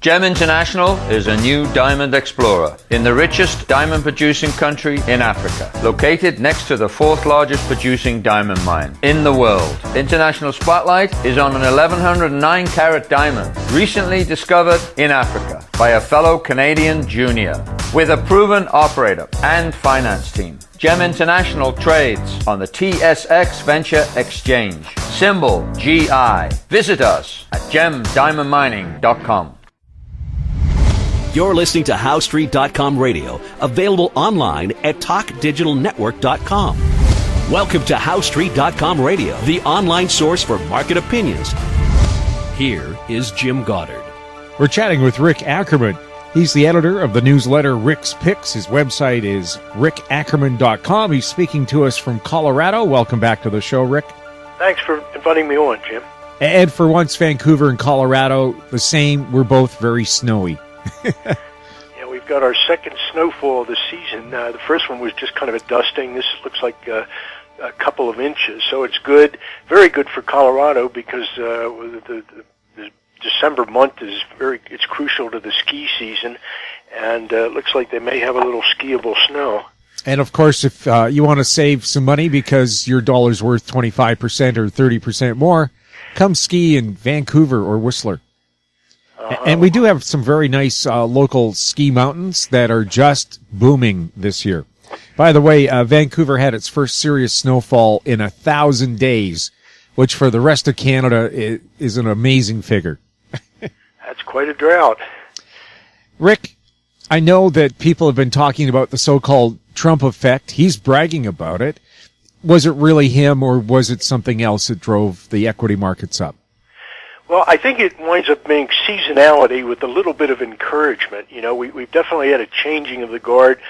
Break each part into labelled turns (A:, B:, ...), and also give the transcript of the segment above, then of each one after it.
A: Gem International is a new diamond explorer in the richest diamond-producing country in Africa, located next to the fourth largest producing diamond mine in the world. International Spotlight is on an 1109-carat diamond, recently discovered in Africa by a fellow Canadian junior, with a proven operator and finance team. Gem International trades on the TSX Venture Exchange, symbol GI. Visit us at gemdiamondmining.com.
B: You're listening to HowStreet.com radio, available online at TalkDigitalNetwork.com. Welcome to HowStreet.com radio, the online source for market opinions. Here is Jim Goddard.
C: We're chatting with Rick Ackerman. He's the editor of the newsletter Rick's Picks. His website is rickackerman.com. He's speaking to us from Colorado. Welcome back to the show, Rick.
D: Thanks for inviting me on, Jim.
C: And for once, Vancouver and Colorado, the same. We're both very snowy.
D: Yeah, we've got our second snowfall of the season. The first one was just kind of a dusting. This looks like a couple of inches, so it's good, very good for Colorado because the December month it's crucial to the ski season, and it looks like they may have a little skiable snow.
C: And of course, if you want to save some money because your dollar's worth 25% or 30% more, come ski in Vancouver or Whistler. And we do have some very nice local ski mountains that are just booming this year. By the way, Vancouver had its first serious snowfall in 1,000 days, which for the rest of Canada is an amazing figure.
D: That's quite a drought.
C: Rick, I know that people have been talking about the so-called Trump effect. He's bragging about it. Was it really him, or was it something else that drove the equity markets up?
D: Well, I think it winds up being seasonality with a little bit of encouragement. You know, we've definitely had a changing of the guard,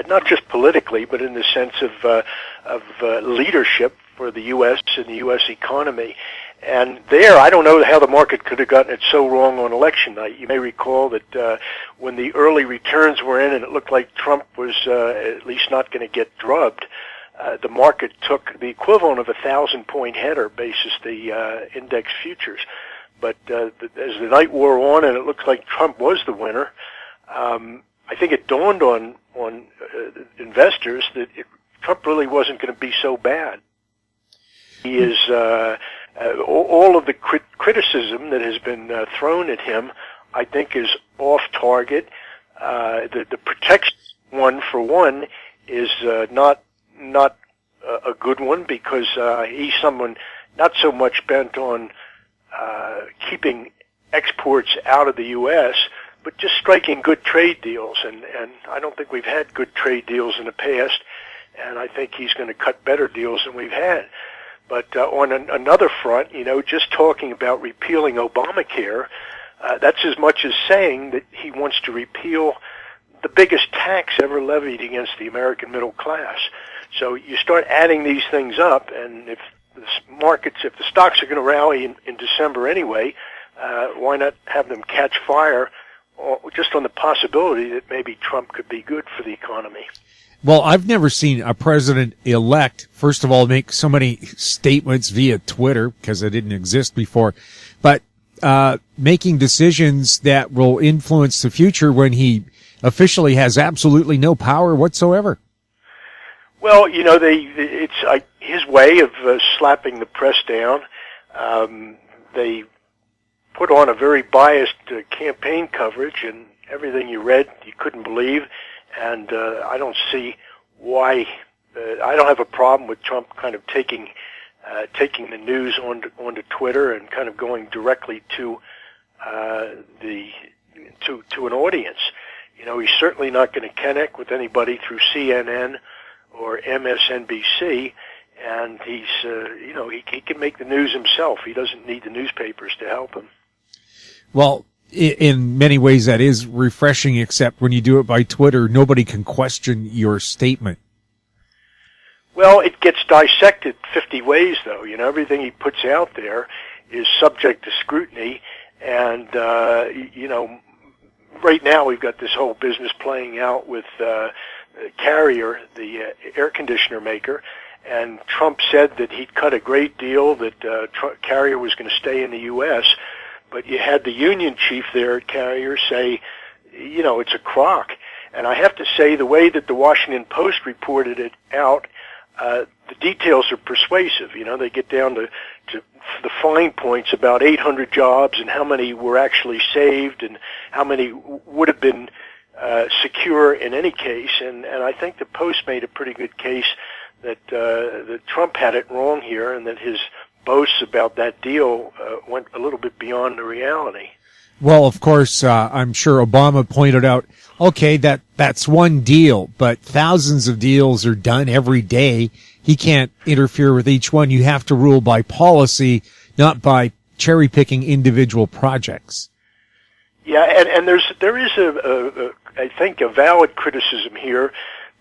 D: not just politically, but in the sense of leadership for the U.S. and the U.S. economy. And there, I don't know how the market could have gotten it so wrong on election night. You may recall that when the early returns were in and it looked like Trump was at least not going to get drubbed, the market took the equivalent of a 1,000-point header basis the index futures. But as the night wore on and it looked like Trump was the winner, I think it dawned on investors that Trump really wasn't going to be so bad. He is all of the criticism that has been thrown at him, I think, is off target. The protection one is not a good one because he's someone not so much bent on keeping exports out of the U.S., but just striking good trade deals. And I don't think we've had good trade deals in the past, and I think he's going to cut better deals than we've had. But on another front, you know, just talking about repealing Obamacare, that's as much as saying that he wants to repeal the biggest tax ever levied against the American middle class. So you start adding these things up, and if the stocks are going to rally in December anyway, why not have them catch fire just on the possibility that maybe Trump could be good for the economy?
C: Well, I've never seen a president-elect, first of all, make so many statements via Twitter, because it didn't exist before, but making decisions that will influence the future when he officially has absolutely no power whatsoever.
D: Well, you know, it's his way of slapping the press down. They put on a very biased campaign coverage, and everything you read you couldn't believe. And I don't see why. I don't have a problem with Trump kind of taking the news onto Twitter and kind of going directly to to an audience. You know, he's certainly not going to connect with anybody through CNN or MSNBC, and he's he can make the news himself. He doesn't need the newspapers to help him.
C: Well, in many ways that is refreshing, except when you do it by Twitter, nobody can question your statement.
D: Well, it gets dissected 50 ways, though. You know, everything he puts out there is subject to scrutiny, and you know, right now we've got this whole business playing out with Carrier, the air conditioner maker, and Trump said that he'd cut a great deal, that Carrier was going to stay in the U.S., but you had the union chief there at Carrier say, it's a crock. And I have to say, the way that the Washington Post reported it out, the details are persuasive. They get down to the fine points about 800 jobs and how many were actually saved and how many would have been secure in any case. And I think the Post made a pretty good case that Trump had it wrong here and that his boasts about that deal went a little bit beyond the reality.
C: Well, of course, I'm sure Obama pointed out, okay, that's one deal, but thousands of deals are done every day. He can't interfere with each one. You have to rule by policy, not by cherry-picking individual projects.
D: Yeah, and there is I think a valid criticism here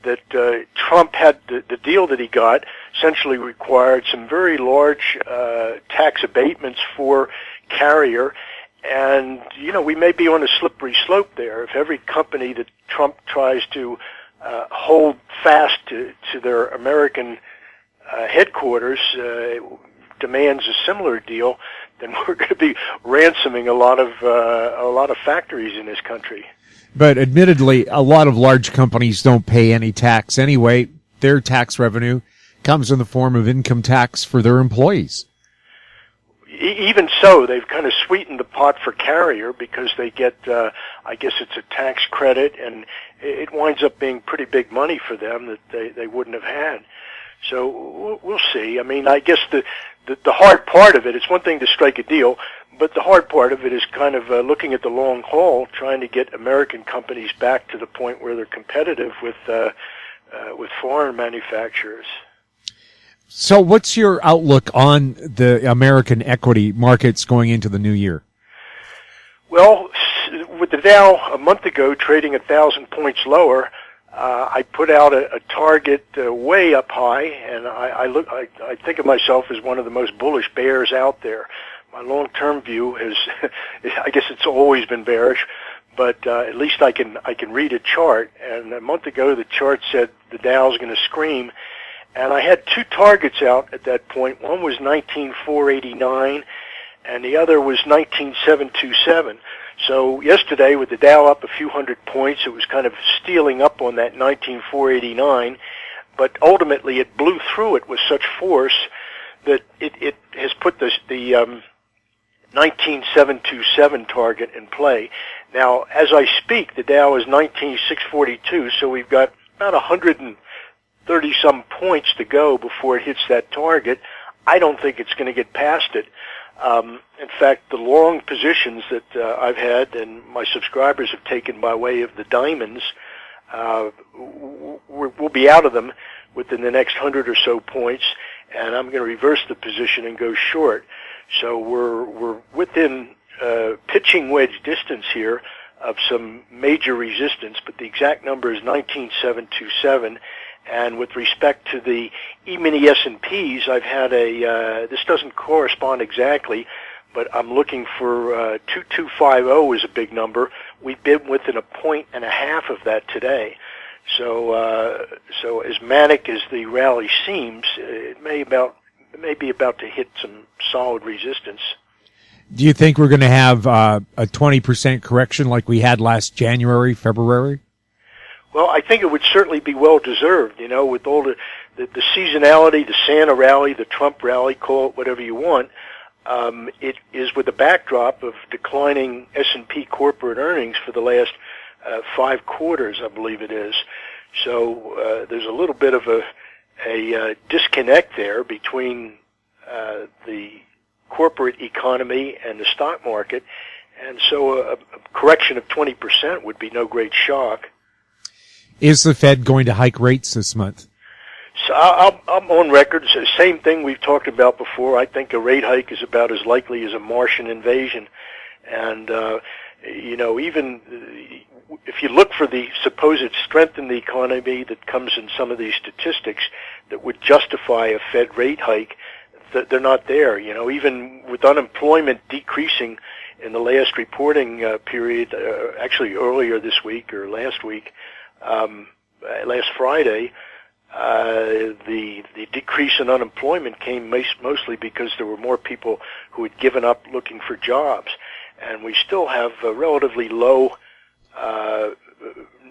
D: that Trump had the deal that he got essentially required some very large tax abatements for Carrier. And, we may be on a slippery slope there. If every company that Trump tries to hold fast to their American headquarters demands a similar deal, then we're going to be ransoming a lot of factories in this country.
C: But admittedly, a lot of large companies don't pay any tax anyway. Their tax revenue comes in the form of income tax for their employees.
D: Even so, they've kind of sweetened the pot for Carrier because they get, I guess it's a tax credit, and it winds up being pretty big money for them that they wouldn't have had. So we'll see. I mean, I guess the hard part of it, it's one thing to strike a deal, but the hard part of it is kind of looking at the long haul, trying to get American companies back to the point where they're competitive with foreign manufacturers.
C: So what's your outlook on the American equity markets going into the new year?
D: Well, with the Dow a month ago trading 1,000 points lower, I put out a target way up high, and I think of myself as one of the most bullish bears out there. My long-term view is, I guess it's always been bearish, but at least I can read a chart. And a month ago, the chart said the Dow's going to scream. And I had two targets out at that point. One was 19,489, and the other was 19,727. So yesterday, with the Dow up a few hundred points, it was kind of stealing up on that 19,489, but ultimately it blew through it with such force that it has put the 19,727 target in play. Now, as I speak, the Dow is 19,642, so we've got about 130-some points to go before it hits that target. I don't think it's going to get past it. In fact, the long positions that I've had and my subscribers have taken by way of the diamonds, we'll be out of them within the next 100 or so points, and I'm going to reverse the position and go short. So we're within pitching wedge distance here of some major resistance, but the exact number is 19,727. And with respect to the E-mini S&Ps, I've had this doesn't correspond exactly, but I'm looking for 2250 is a big number. We've been within 1.5 points of that today. So as manic as the rally seems, it may be about to hit some solid resistance.
C: Do you think we're going to have a 20% correction like we had last January, February?
D: Well, I think it would certainly be well-deserved, with all the seasonality, the Santa rally, the Trump rally, call it whatever you want. It is with the backdrop of declining S&P corporate earnings for the last 5 quarters, I believe it is. So there's a little bit of a disconnect there between the corporate economy and the stock market, and so a correction of 20% would be no great shock.
C: Is the Fed going to hike rates this month?
D: So I'm on record. It's the same thing we've talked about before. I think a rate hike is about as likely as a Martian invasion. And, even if you look for the supposed strength in the economy that comes in some of these statistics that would justify a Fed rate hike, they're not there. Even with unemployment decreasing in the last reporting period, actually earlier this week or last week, last Friday, the decrease in unemployment came mostly because there were more people who had given up looking for jobs. and we still have a relatively low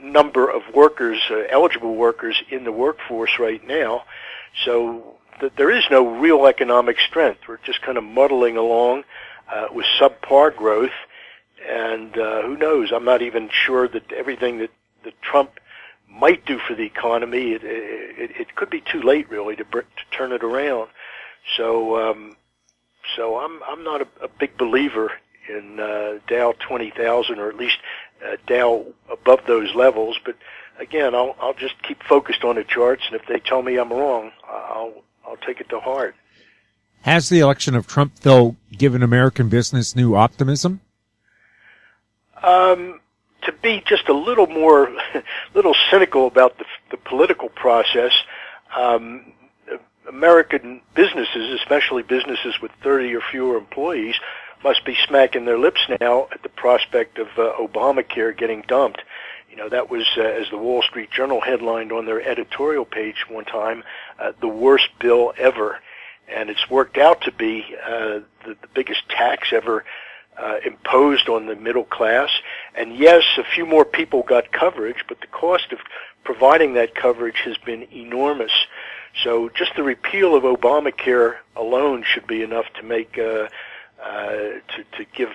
D: number of workers, eligible workers in the workforce right now. So there is no real economic strength. We're just kind of muddling along with subpar growth, and who knows? I'm not even sure that everything that Trump might do for the economy, it could be too late really to turn it around. So I'm not a big believer in Dow 20,000, or at least Dow above those levels. But again, I'll just keep focused on the charts, and if they tell me I'm wrong, I'll take it to heart.
C: Has the election of Trump, though, given American business new optimism?
D: To be just a little cynical about the political process, American businesses, especially businesses with 30 or fewer employees, must be smacking their lips now at the prospect of Obamacare getting dumped. You know, that was, as the Wall Street Journal headlined on their editorial page one time, the worst bill ever. And it's worked out to be the biggest tax ever imposed on the middle class. And yes, a few more people got coverage, but the cost of providing that coverage has been enormous. So just the repeal of Obamacare alone should be enough to make to give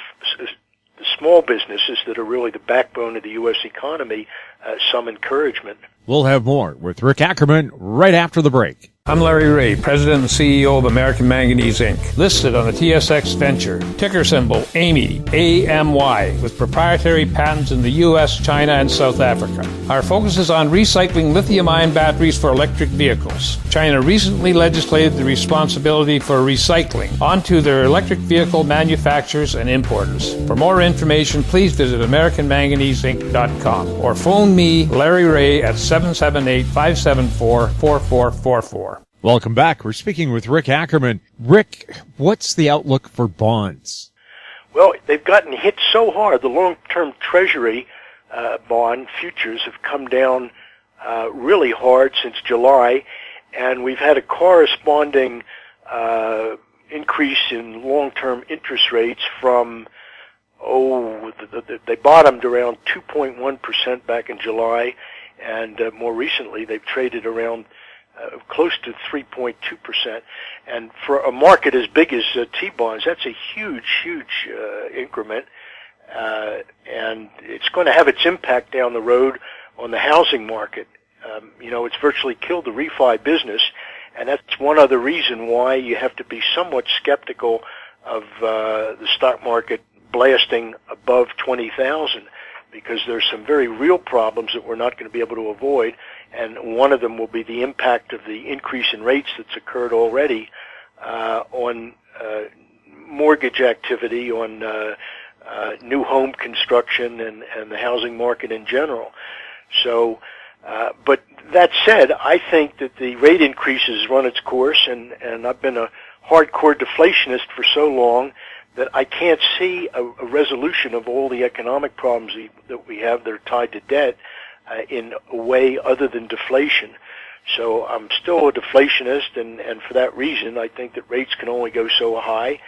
D: the small businesses that are really the backbone of the U.S. economy some encouragement.
C: We'll have more with Rick Ackerman right after the break.
E: I'm Larry Ray, President and CEO of American Manganese, Inc., listed on the TSX Venture, ticker symbol AMY, A-M-Y, with proprietary patents in the U.S., China, and South Africa. Our focus is on recycling lithium-ion batteries for electric vehicles. China recently legislated the responsibility for recycling onto their electric vehicle manufacturers and importers. For more information, please visit AmericanManganeseInc.com or phone me, Larry Ray, at 778-574-4444.
C: Welcome back. We're speaking with Rick Ackerman. Rick, what's the outlook for bonds?
D: Well, they've gotten hit so hard. The long-term Treasury bond futures have come down really hard since July, and we've had a corresponding increase in long-term interest rates from, they bottomed around 2.1% back in July, and more recently they've traded around close to 3.2%. And for a market as big as T-bonds, that's a huge increment. And it's going to have its impact down the road on the housing market. It's virtually killed the refi business, and that's one other reason why you have to be somewhat skeptical of the stock market blasting above 20,000. Because there's some very real problems that we're not going to be able to avoid, and one of them will be the impact of the increase in rates that's occurred already on mortgage activity, on new home construction, and the housing market in general. So, but that said, I think that the rate increases run its course, and I've been a hardcore deflationist for so long that I can't see a resolution of all the economic problems that we have that are tied to debt in a way other than deflation. So I'm still a deflationist, and for that reason, I think that rates can only go so high.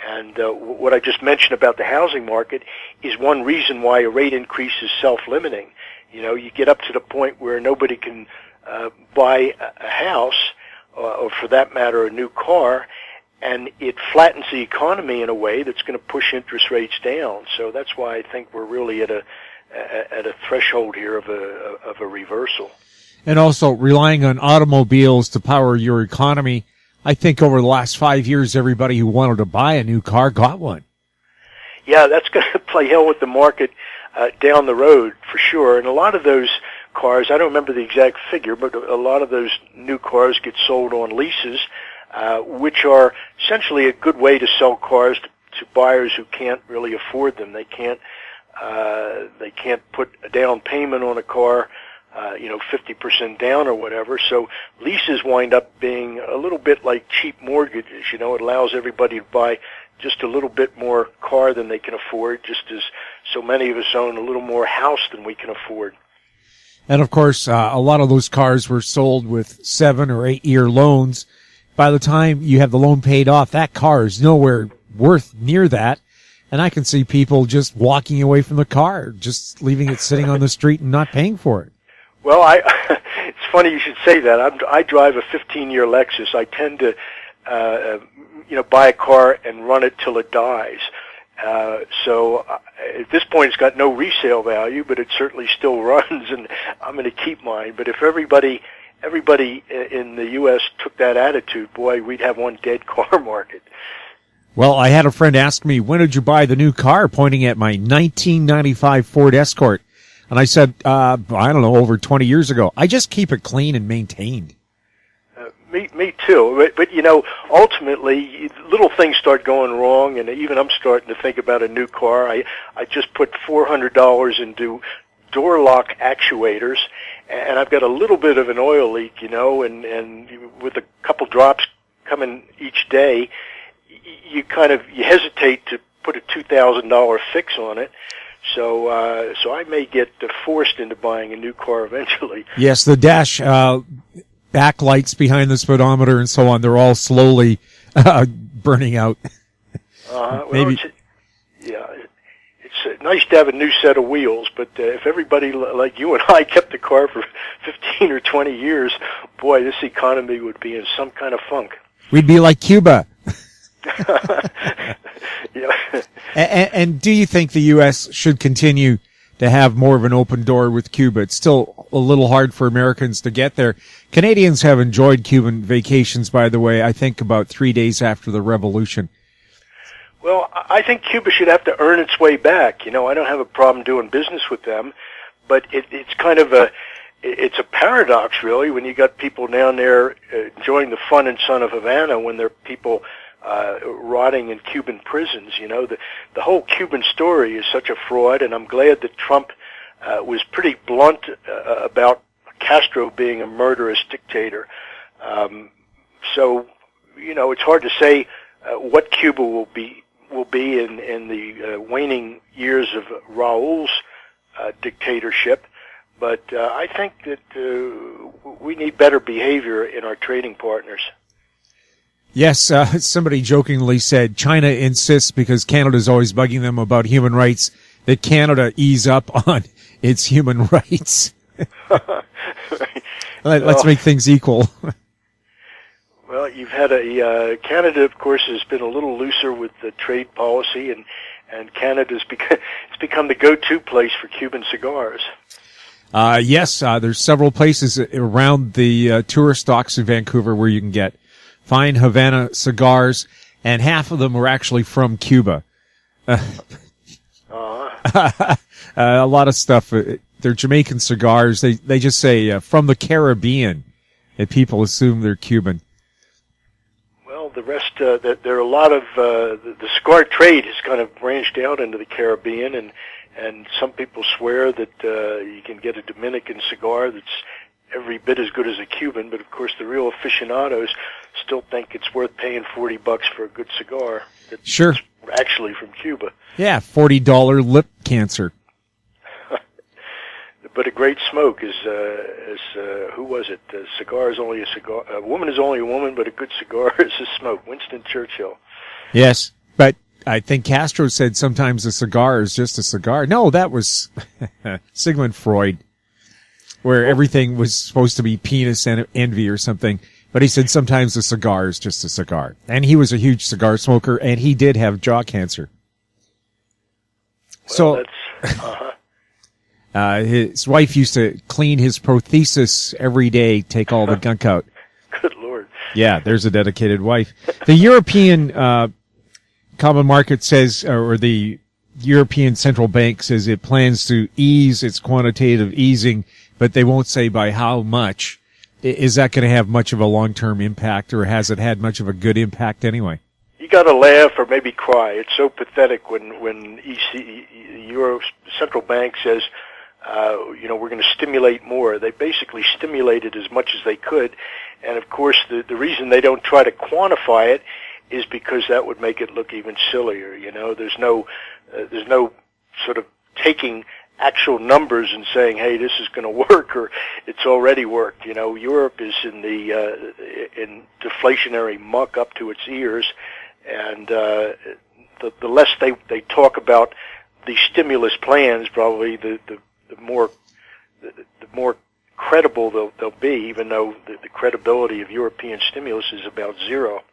D: And what I just mentioned about the housing market is one reason why a rate increase is self-limiting. You get up to the point where nobody can buy a house, or for that matter, a new car, and it flattens the economy in a way that's going to push interest rates down. So that's why I think we're really at a threshold here of a reversal.
C: And also relying on automobiles to power your economy. I think over the last 5 years, everybody who wanted to buy a new car got one.
D: Yeah, that's going to play hell with the market down the road for sure. And a lot of those cars, I don't remember the exact figure, but a lot of those new cars get sold on leases, which are essentially a good way to sell cars to buyers who can't really afford them. They can't put a down payment on a car, 50% down or whatever. So leases wind up being a little bit like cheap mortgages. It allows everybody to buy just a little bit more car than they can afford, just as so many of us own a little more house than we can afford.
C: And of course, a lot of those cars were sold with 7 or 8 year loans. By the time you have the loan paid off, that car is nowhere worth near that. And I can see people just walking away from the car, just leaving it sitting on the street and not paying for it.
D: Well, it's funny you should say that. I drive a 15-year Lexus. I tend to, buy a car and run it till it dies. So at this point, it's got no resale value, but it certainly still runs, and I'm going to keep mine. But if everybody in the U.S. took that attitude, boy, we'd have one dead car market.
C: Well, I had a friend ask me, when did you buy the new car, pointing at my 1995 Ford Escort. And I said, I don't know, over 20 years ago. I just keep it clean and maintained.
D: Me too. But ultimately, little things start going wrong, and even I'm starting to think about a new car. I just put $400 into door lock actuators, and I've got a little bit of an oil leak, and with a couple drops coming each day, you hesitate to put a $2,000 fix on it. So I may get forced into buying a new car eventually.
C: Yes, the dash backlights behind the speedometer and so on, they're all slowly burning out. Maybe. It's
D: nice to have a new set of wheels, but if everybody like you and I kept the car for 15 or 20 years, boy, this economy would be in some kind of funk.
C: We'd be like Cuba.
D: Yeah.
C: And do you think the U.S. should continue to have more of an open door with Cuba? It's still a little hard for Americans to get there. Canadians have enjoyed Cuban vacations, by the way, I think about 3 days after the revolution.
D: Well, I think Cuba should have to earn its way back. I don't have a problem doing business with them, but it's kind of it's a paradox, really, when you got people down there enjoying the fun and sun of Havana when there are people rotting in Cuban prisons. The whole Cuban story is such a fraud, and I'm glad that Trump was pretty blunt about Castro being a murderous dictator. So, it's hard to say what Cuba will be in the waning years of Raul's dictatorship. But I think that we need better behavior in our trading partners.
C: Yes, somebody jokingly said China insists, because Canada's always bugging them about human rights, that Canada ease up on its human rights. Let's make things equal.
D: Well, you've had Canada, of course, has been a little looser with the trade policy, and Canada's become the go-to place for Cuban cigars.
C: Yes, there's several places around the tourist docks in Vancouver where you can get fine Havana cigars, and half of them are actually from Cuba. A lot of stuff. They're Jamaican cigars. They just say from the Caribbean, and people assume they're Cuban.
D: Well, the rest, there are a lot of the cigar trade has kind of branched out into the Caribbean, and some people swear that you can get a Dominican cigar that's every bit as good as a Cuban, but of course the real aficionados still think it's worth paying $40 for a good cigar.
C: Sure.
D: Actually from Cuba.
C: Yeah, $40 lip cancer.
D: But a great smoke is who was it? A cigar is only a cigar. A woman is only a woman, but a good cigar is a smoke. Winston Churchill.
C: Yes, but I think Castro said sometimes a cigar is just a cigar. No, that was Sigmund Freud, where everything was supposed to be penis envy or something. But he said sometimes a cigar is just a cigar. And he was a huge cigar smoker, and he did have jaw cancer.
D: Well,
C: his wife used to clean his prothesis every day, take all the gunk out.
D: Good Lord.
C: Yeah, there's a dedicated wife. The European Common Market says, or the European Central Bank says it plans to ease its quantitative easing, but they won't say by how much. Is that going to have much of a long-term impact, or has it had much of a good impact anyway?
D: You got to laugh or maybe cry. It's so pathetic when Euro Central Bank says, we're going to stimulate more. They basically stimulated as much as they could, and of course the reason they don't try to quantify it is because that would make it look even sillier. There's no sort of taking actual numbers and saying, hey, this is going to work, or it's already worked. Europe is in deflationary muck up to its ears, and the less they talk about the stimulus plans, probably the more credible they'll be, even though the credibility of European stimulus is about zero.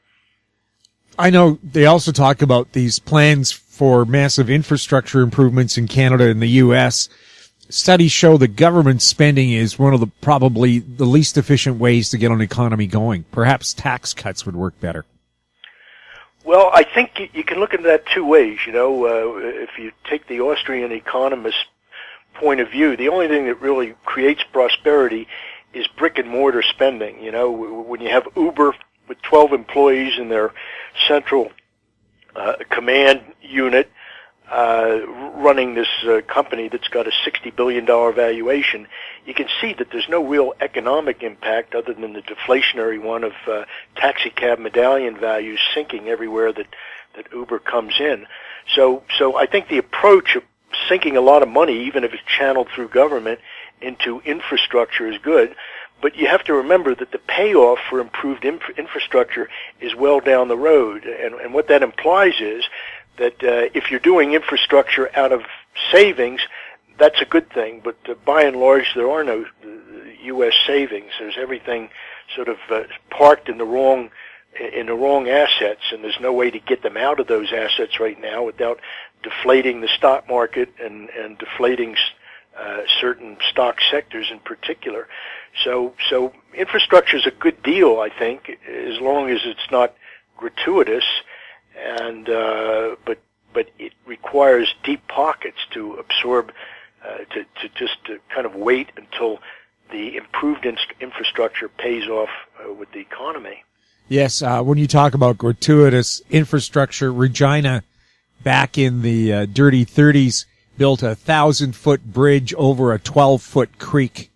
C: I know they also talk about these plans for massive infrastructure improvements in Canada and the U.S. Studies show that government spending is one of probably the least efficient ways to get an economy going. Perhaps tax cuts would work better.
D: Well, I think you can look at that two ways. If you take the Austrian economist's point of view, the only thing that really creates prosperity is brick and mortar spending. When you have Uber with 12 employees in their central command unit running this company that's got a $60 billion valuation, you can see that there's no real economic impact other than the deflationary one of taxi cab medallion values sinking everywhere that Uber comes in. So I think the approach of sinking a lot of money, even if it's channeled through government, into infrastructure is good. But you have to remember that the payoff for improved infrastructure is well down the road. And what that implies is that if you're doing infrastructure out of savings, that's a good thing. But by and large, there are no U.S. savings. There's everything sort of parked in the wrong assets, and there's no way to get them out of those assets right now without deflating the stock market and deflating certain stock sectors in particular. So infrastructure is a good deal, I think, as long as it's not gratuitous, and but it requires deep pockets to absorb, to kind of wait until the improved infrastructure pays off with the economy.
C: Yes, when you talk about gratuitous infrastructure, Regina, back in the dirty 30s, built a 1,000-foot bridge over a 12-foot creek.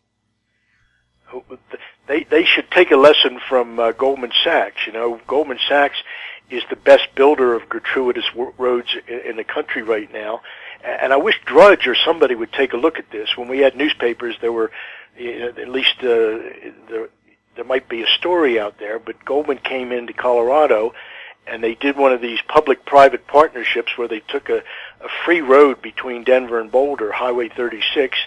D: They should take a lesson from Goldman Sachs. Goldman Sachs is the best builder of gratuitous roads in the country right now. And I wish Drudge or somebody would take a look at this. When we had newspapers, there were, at least there might be a story out there, but Goldman came into Colorado and they did one of these public-private partnerships where they took a free road between Denver and Boulder, Highway 36,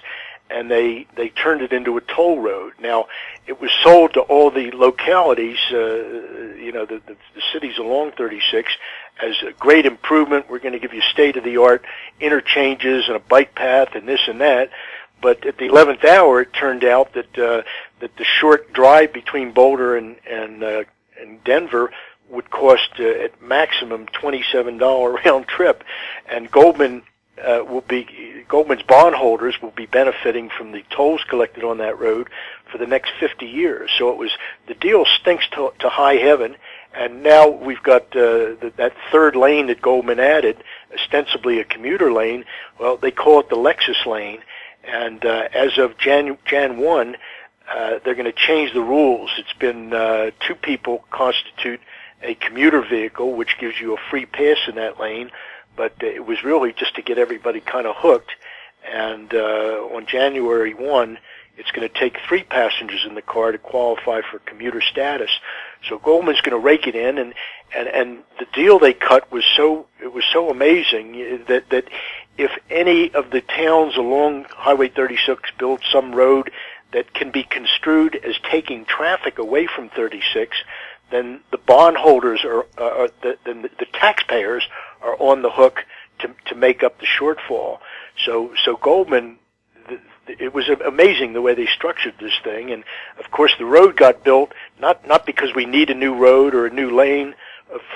D: and they turned it into a toll road. Now, it was sold to all the localities, the cities along 36, as a great improvement. We're going to give you state-of-the-art interchanges and a bike path and this and that. But at the 11th hour, it turned out that the short drive between Boulder and Denver would cost at maximum $27 round trip, and Goldman's bondholders will be benefiting from the tolls collected on that road for the next 50 years. So the deal stinks to high heaven, and now we've got that third lane that Goldman added, ostensibly a commuter lane. Well, they call it the Lexus lane, and as of Jan 1, they're going to change the rules. It's been two people constitute a commuter vehicle, which gives you a free pass in that lane, but it was really just to get everybody kind of hooked. And on January 1, it's going to take 3 passengers in the car to qualify for commuter status. So Goldman's going to rake it in, and the deal they cut was so amazing that if any of the towns along Highway 36 build some road that can be construed as taking traffic away from 36, then the bondholders then the taxpayers are on the hook to make up the shortfall. So Goldman, it was amazing the way they structured this thing, and of course the road got built not because we need a new road or a new lane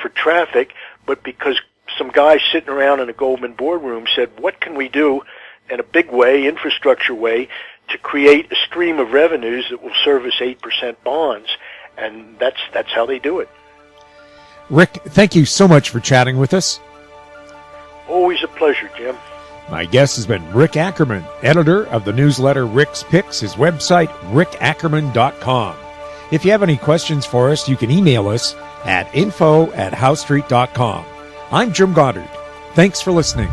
D: for traffic, but because some guys sitting around in a Goldman boardroom said, what can we do in a big way, infrastructure way, to create a stream of revenues that will service 8% bonds? And that's how they do it.
C: Rick, thank you so much for chatting with us.
D: Always a pleasure, Jim.
C: My guest has been Rick Ackerman, editor of the newsletter Rick's Picks, his website, rickackerman.com. If you have any questions for us, you can email us at info@howstreet.com. I'm Jim Goddard. Thanks for listening.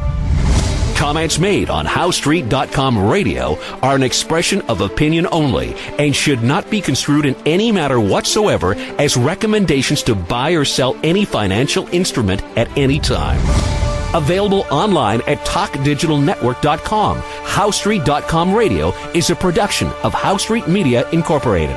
B: Comments made on HowStreet.com radio are an expression of opinion only and should not be construed in any matter whatsoever as recommendations to buy or sell any financial instrument at any time. Available online at talkdigitalnetwork.com. HowStreet.com Radio is a production of How Street Media Incorporated.